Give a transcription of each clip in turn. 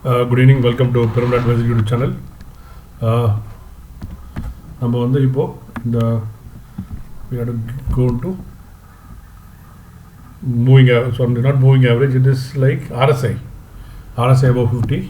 Good evening, welcome to Pyramid Advisor YouTube channel. நம்ம வந்து இப்போ இந்த we have to go to moving average, sorry, not moving average, it is like RSI above 50.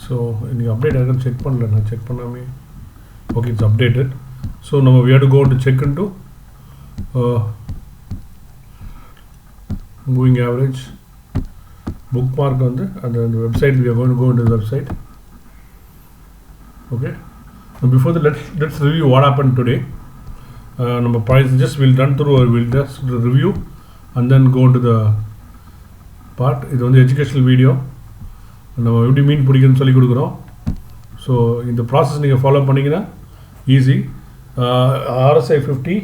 So இந்த update I can check பண்ணல, நான் check பண்ணாமே. Okay, it's updated. So now we have to go to check into moving average bookmark on the website. We are going to go into the website. Okay, now before that, let's review what happened today. Number price just we'll run through, or we'll just review and then go into the part. This is educational video. நம்ம எப்படி மீன் பிடிக்கணும்னு சொல்லி கொடுக்குறோம். So இந்த process நீங்கள் follow பண்ணிங்கன்னா easy. RSI 50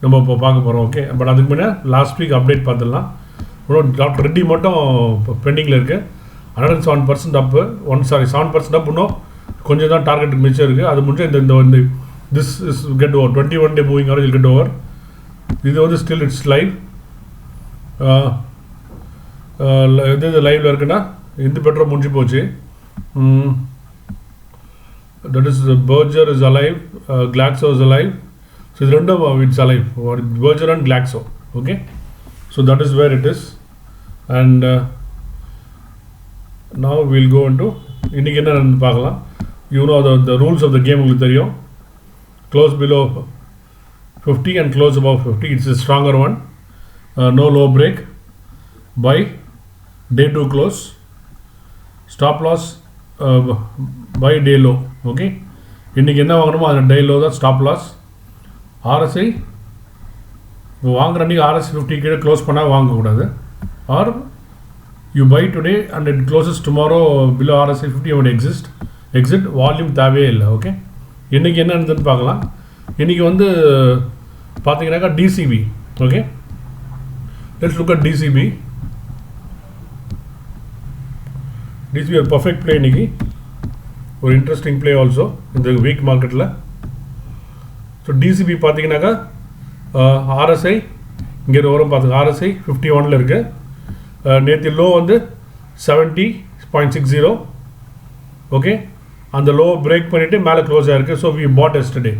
நம்ம இப்போ பார்க்க போகிறோம். ஓகே, பட் அதுக்கு முன்னே லாஸ்ட் வீக் அப்டேட் பார்த்துடலாம். டாக்டர் ரெட்டி மட்டும் பெண்டிங்கில் இருக்குது. 107% அப்பு, 7% அப். இன்னும் கொஞ்சம் தான் டார்கெட்டுக்கு மிச்சம் இருக்குது. அது முடிஞ்சு இந்த this is get over 21 day moving average get over. இது வந்து ஸ்டில் இட்ஸ் லைவ். இது லைவில் இருக்குன்னா இந்த பெட்ரோல் முடிஞ்சு போச்சு. That is Berger is alive, Glaxo is alive. So இது ரெண்டும் it's alive, Berger and Glaxo. Okay, so that is where it is. And now we'll go into இன்னைக்கு என்ன பார்க்கலாம். You know the rules of the game உங்களுக்கு தெரியும். Close below 50 and close above 50, it's a stronger one. No low break. Buy day 2 close. Stop loss buy day low. Okay, இன்றைக்கி என்ன வாங்கணுமோ அது டே low தான் stop loss. RSI இப்போ வாங்குற அன்றைக்கி RSI 50 கீழே க்ளோஸ் பண்ணால் வாங்கக்கூடாது. Are you buy today and it closes tomorrow below RSI 50 அவன் எக்ஸிட் வால்யூம் தேவையே இல்லை. ஓகே, இன்றைக்கி என்ன இருந்ததுன்னு பார்க்கலாம். இன்றைக்கி வந்து பார்த்தீங்கன்னாக்கா DCB. Okay, let's look at DCB ஒரு பர்ஃபெக்ட் பிளே. இன்றைக்கி ஒரு இன்ட்ரெஸ்டிங் பிளே ஆல்சோ இந்த வீக் மார்க்கெட்டில். ஸோ DCB பார்த்தீங்கன்னாக்கா RSI இங்கே வரும் பார்த்துங்க. RSI 51 இருக்குது. நேற்று லோ வந்து 70.60. ஓகே, அந்த லோ பிரேக் பண்ணிவிட்டு மேலே க்ளோஸ் ஆகிருக்கு. So we bought yesterday.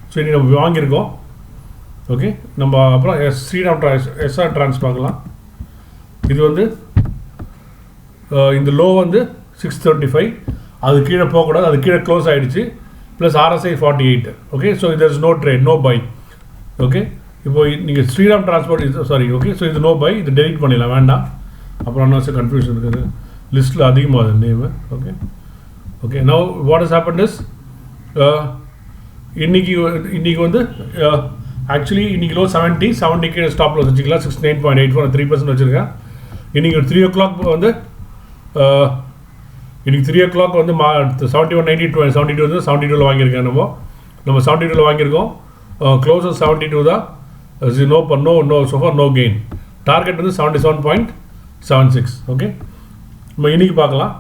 ஸோ இன்றைக்கி நம்ம வாங்கியிருக்கோம். ஓகே, நம்ம அப்புறம் ஸ்ரீராம் SR ட்ரான்ஸ் பார்க்கலாம். இது வந்து இந்த லோ வந்து 635, அது கீழே போகக்கூடாது, அது கீழே க்ளோஸ் ஆகிடுச்சு. Plus RSI 48. ஓகே, ஸோ இது is no trade, no buy. Okay, இப்போ நீங்கள் Shriram transport sorry. Okay, so இது நோ பை, இது டெலிட் பண்ணிடலாம், வேண்டாம். அப்புறம் என்ன கன்ஃபியூஷன் இருக்குது லிஸ்ட்டில் அதிகமாக name. Okay okay, now what is happen is இன்றைக்கி வந்து ஆக்சுவலி இன்றைக்கி லோ 70 கீழே ஸ்டாப் லாஸ் வச்சுக்கலாம். 69.84 3% வச்சுருக்கேன். இன்றைக்கி ஒரு 3 o'clock வந்து இன்றைக்கி 3 o'clock வந்து 71.90 72 வந்து 72 வாங்கியிருக்கேன். நம்ம 72 வாங்கியிருக்கோம். க்ளோஸஸ் 72 தான். No sofa no gain. Target வந்து 77.76. ஓகே, நம்ம இன்றைக்கி பார்க்கலாம்.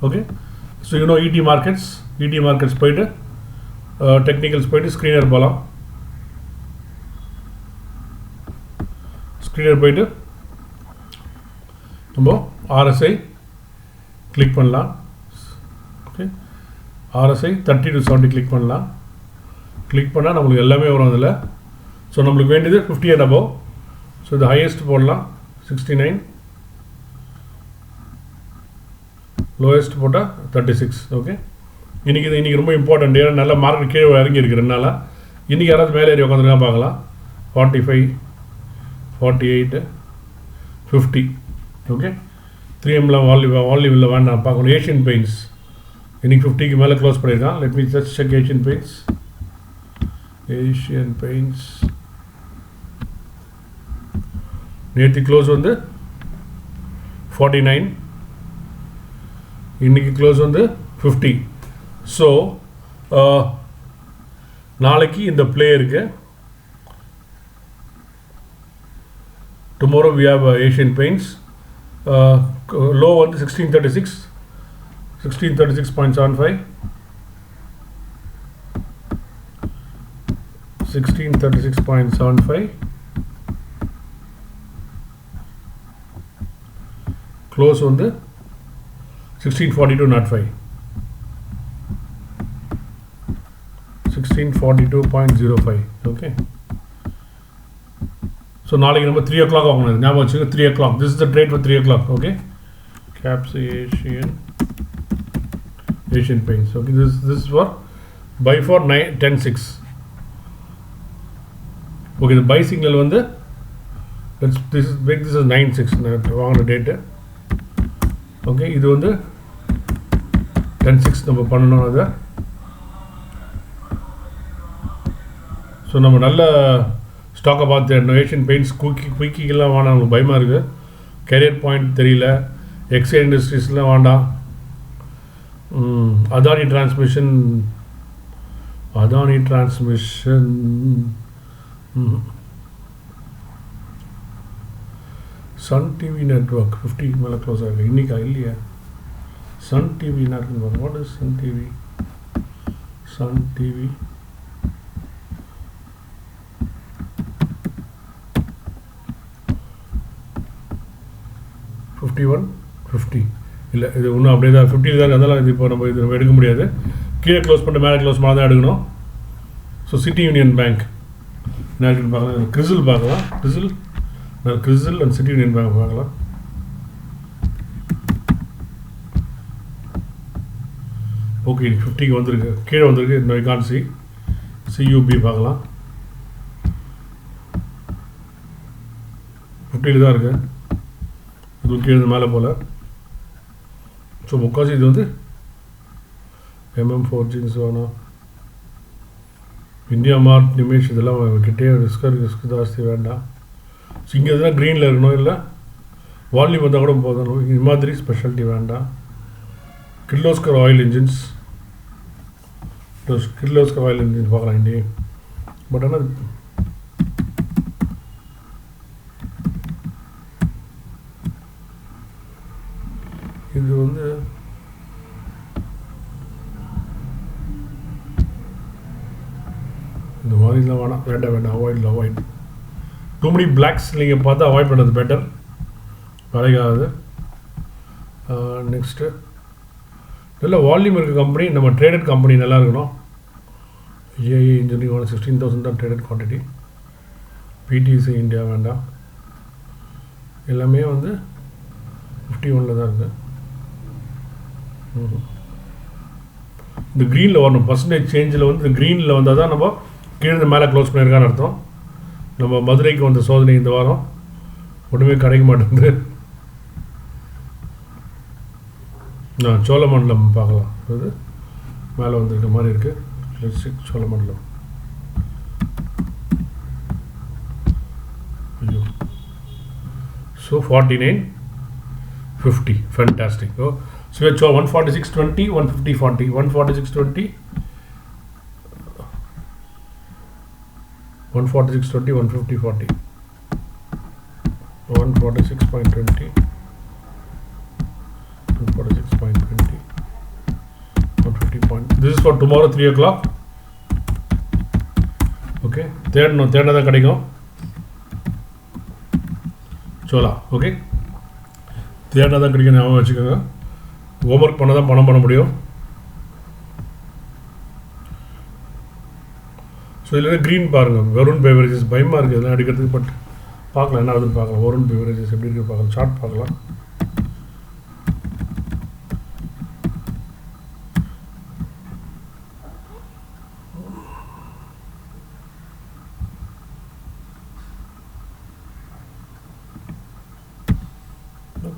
Okay, so you know ET markets போயிட்டு டெக்னிக்கல்ஸ் போயிட்டு ஸ்க்ரீனர் போகலாம். ஸ்க்ரீனர் போயிட்டு நம்ம RSI கிளிக் பண்ணலாம். ஓகே, RSI 30 to 70 கிளிக் பண்ணலாம். கிளிக் பண்ணால் நம்மளுக்கு எல்லாமே வரும் அதில். ஸோ நம்மளுக்கு வேண்டியது 50 and above. ஸோ இது ஹையஸ்ட் போடலாம் 69, லோயஸ்ட் போட்டால் 36. ஓகே, இன்றைக்கி ரொம்ப இம்பார்ட்டண்ட். ஏன்னா நல்லா மார்க்கெட் கீழே இறங்கி இருக்கிறதுனால இன்றைக்கி யாராவது மேலே ஏறி உட்காந்துருக்கா பார்க்கலாம். 45, 48, 50. ஓகே, 3Mலாம் வால்யூம் இல்லை, வேண்டாம் பார்க்கணும். ஏஷியன் பெயிண்ட்ஸ் இன்றைக்கி 50க்கு மேலே க்ளோஸ் பண்ணியிருக்கான். Let me just check Asian paints. நேற்று க்ளோஸ் வந்து 49, இன்றைக்கி க்ளோஸ் வந்து 50. ஸோ நாளைக்கு இந்த பிளே இருக்கு. Tomorrow we have Asian paints. Low வந்து 1636.75, 1636.75. க்ளோஸ் வந்து 1642 not 5. 1642.05. Okay. So நாளைக்கு நம்ம 3 o'clock வாங்கணும். ஞாபகம் வச்சுங்க 3 o'clock. This is the trade for 3 o'clock. Okay. Caps Asian Paints. Okay. This is for buy for 10.6. Okay. The buy signal வந்து this is 9.6 வாங்கின date. Okay, இது வந்து 10.6 நம்ம பண்ணணும் அதை. ஸோ நம்ம நல்ல ஸ்டாக்கை பார்த்து ஏஷியன் பெயிண்ட்ஸ் குயிக்கிங்கெல்லாம் வேணாம், நமக்கு பயமாக இருக்குது. கேரியர் பாயிண்ட் தெரியல, எக்ஸைட் இண்டஸ்ட்ரீஸ்லாம் வேண்டாம். Adani transmission Sun TV network 50 மேலே க்ளோஸ் ஆகிருக்கு. இன்றைக்கா இல்லையா? சன் டிவி என்ன இருக்குன்னு பாருங்க. What is Sun TV? Sun TV $51.50 இல்லை, இது இன்னும் அப்படியே தான் 50 தான். அதெல்லாம் இது இப்போ நம்ம எடுக்க முடியாது. கீழே க்ளோஸ் பண்ணிட்டு மேலே க்ளோஸ் பண்ணால் தான் எடுக்கணும். ஸோ சிட்டி யூனியன் பேங்க் என்ன இருக்குன்னு பார்க்கலாம். கிறிசில் பார்க்கலாம். கிறிசில் அண்ட் சிட்டி யூனியன் பேங்க் பார்க்கலாம். ஓகே, 50க்கு வந்துருக்கு, கீழே வந்துருக்கு. இன்னும் ஐ கான் சி. சியூபி பார்க்கலாம். 50 தான் இருக்குது. இது கீழே மேலே போல். ஸோ முக்காசி இது வந்து MM4 ஜீன்ஸ் வேணும். இந்தியா மார்ட், நிமிஷ் இதெல்லாம் கிட்டே ரிஸ்க் ஜாஸ்தி வேண்டாம். ஸோ இங்கே எதுனா க்ரீனில் இருக்கணும், இல்லை வால்யூம் வந்தால் கூட போதும். இது மாதிரி ஸ்பெஷாலிட்டி வேண்டாம். கிர்லோஸ்கர் ஆயில் இன்ஜின்ஸ் பார்க்கலாம் இண்டி. பட் ஆனால் இது வந்து இந்த மாதிரிலாம் வேண்டாம். அவாய்ட். டூ மெனி பிளாக்ஸ் நீங்கள் பார்த்து அவாய்ட் பண்ணுறது பெட்டர். வேலைக்காகுது. நெக்ஸ்ட்டு நல்ல வால்யூம் இருக்க கம்பெனி, நம்ம ட்ரேடட் கம்பெனி நல்லா இருக்கணும். ஏஐ இன்ஜினியரிங் 16,000 தான் ட்ரேடட் குவான்டிட்டி. பிடிசி இந்தியா வேண்டாம். எல்லாமே வந்து 51 தான் இருக்குது. இந்த க்ரீனில் வரணும். பர்சன்டேஜ் சேஞ்சில் வந்து இந்த க்ரீனில் வந்தால் தான் நம்ம கீழே மேலே க்ளோஸ் பண்ணியிருக்கான்னு அர்த்தம். நம்ம மதுரைக்கு வந்த சோதனை இந்த வாரம் ஒன்றுமே கிடைக்க மாட்டேங்குது. சோழமண்டலம் பார்க்கலாம். அது மேலே வந்துருக்க மாதிரி இருக்குது. Cholamandalam. So 49.50. Fantastic. So we have 146.20, 150.40, 146.20, 146.20, 150.40, 146.20, 146.20, 150. This is for tomorrow 3 o'clock. Okay, தேர்னா தான் கிடைக்கும். சோலா. ஓகே, தேர்னா தான் கிடைக்கும், ஞாபகம் வச்சுக்கோங்க. ஹோம்ஒர்க் பண்ண தான் பணம் பண்ண முடியும். ஸோ இதில் க்ரீன் பாருங்கள். வருண் பெவரேஜஸ் பயமாக இருக்குது இதெல்லாம் எடுக்கிறதுக்கு. பட் பார்க்கலாம் என்ன ஆகுதுன்னு பார்க்கலாம். வருண் பெவரேஜஸ் எப்படி இருக்குது பார்க்கலாம். சார்ட் பார்க்கலாம்.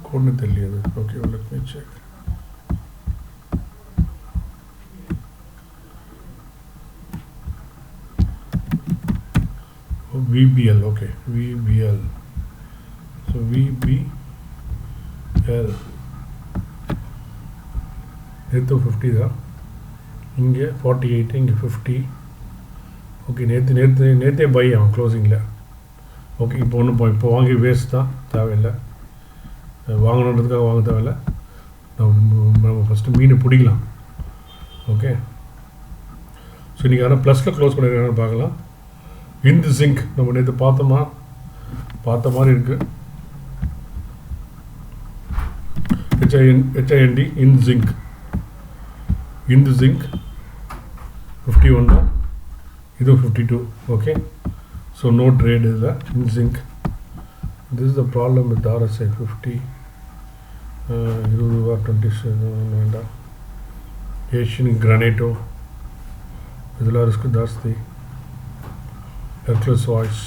கோட்னு தெரியாது. Okay, let me check. VBL. Okay, VBL. So VBL நேற்று 50 தான், இங்கே 48, இங்கே 50. ஓகே, நேற்றே பை ஆகும் க்ளோசிங்கில். ஓகே, இப்போ வாங்கி வேஸ்ட் தான், தேவையில்லை. வாங்கணுன்றதுக்காக வாங்க தேவையில்லை. நம்ம ஃபஸ்ட்டு மீனை பிடிக்கலாம். ஓகே, ஸோ இன்றைக்கி ஆனால் ப்ளஸில் க்ளோஸ் பண்ணியிருக்காங்கன்னு பார்க்கலாம். இந்த சிங்க் நம்ம நேற்று பார்த்த மாதிரி இருக்குது. HIND, in zinc. In the zinc 51 da, idu 52. Okay, so no trade is there in zinc. This is the problem with RSI 50. 27 Asian Granito idella risk ಜಾಸ್ತಿ. Hercules Voice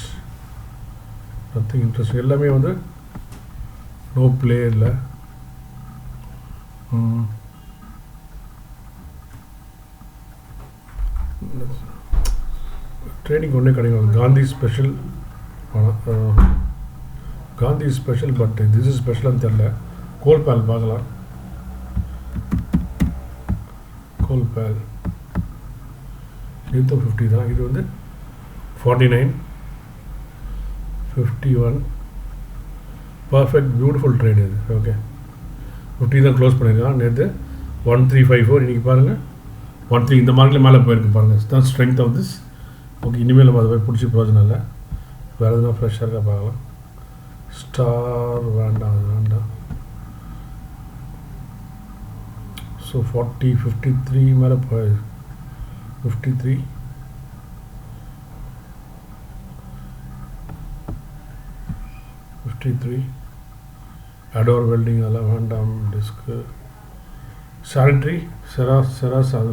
nothing interesting, எல்லாமே வந்து no play இல்ல. Trading ஒன்றே கிடைக்கும். Gandhi special Gandhi special, but this is ஸ்பெஷலான்னு தெரில. கோல்பேல் பார்க்கலாம். கோல்பேல் இது 50 தான். இது வந்து 49 51 பர்ஃபெக்ட் பியூட்டிஃபுல் ட்ரேட் இது. ஓகே, 50 தான் க்ளோஸ் பண்ணியிருக்கான். நேற்று 1354, இன்றைக்கி பாருங்கள் 13. இந்த மார்க்கில் மேலே போயிருக்கு பாருங்கள். தான் ஸ்ட்ரென்த் ஆஃப் திஸ். ஓகே, இனிமேல் நம்ம அதை போய் பிடிச்சி பிரயோஜனம் இல்லை. வேறு எதுனா ஃப்ரெஷ்ஷாக இருக்கா பார்க்கலாம். ஸ்டார் வேண்டாம், அது வேண்டாம். ஸோ 40 53 மேலே போய் 53 53 அடோர் வெல்டிங் அதெல்லாம் வேண்டாம். டிஸ்க்கு சானிட்ரி செராஸ் அது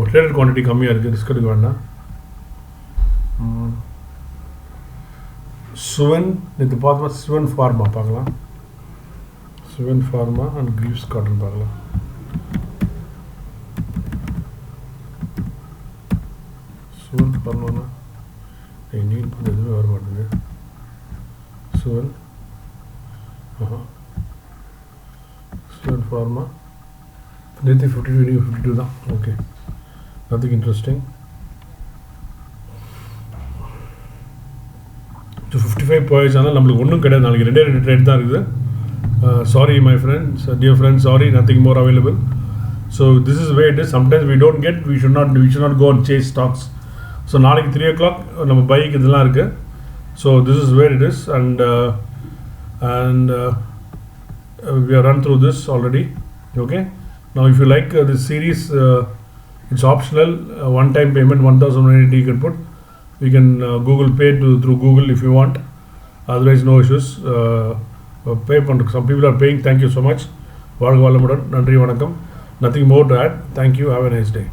ட்ரேடட் குவான்டிட்டி கம்மியாக இருக்குது, ரிஸ்க் எடுக்க வேண்டாம். சுவன் நேற்று பார்த்தோம். சுவன் ஃபார்மா பார்க்கலாம். சுவன் ஃபார்மா அண்ட் கிரீவ்ஸ் காட்டன் பார்க்கலாம். சுவன் ஃபார்மானா நீட் பண்ண எதுவுமே வர மாட்டேங்குது. சுவன் சுவன் ஃபார்மா நேற்று 52 52 தான். Okay, nothing interesting. So 55 points ஆனால் நம்மளுக்கு ஒன்றும் கிடையாது. நாளைக்கு 2 ட்ரேட் தான் இருக்குது. Sorry my friends, dear friends, sorry, nothing more available. So this is way it is. Sometimes we don't get, we should not go and chase stocks. So நாளைக்கு 3 o'clock நம்ம bike இதெல்லாம் இருக்குது. So this is where it is. And we have run through this already. Okay, now if you like this series, it's optional. One-time payment 1,180 you can put. You can Google Pay through Google if you want. Otherwise, no issues. Pay பண்ணுற some people are paying. Thank you so much. வாழ்க வளமுடன். நன்றி, வணக்கம். Nothing more to add. Thank you. Have a nice day.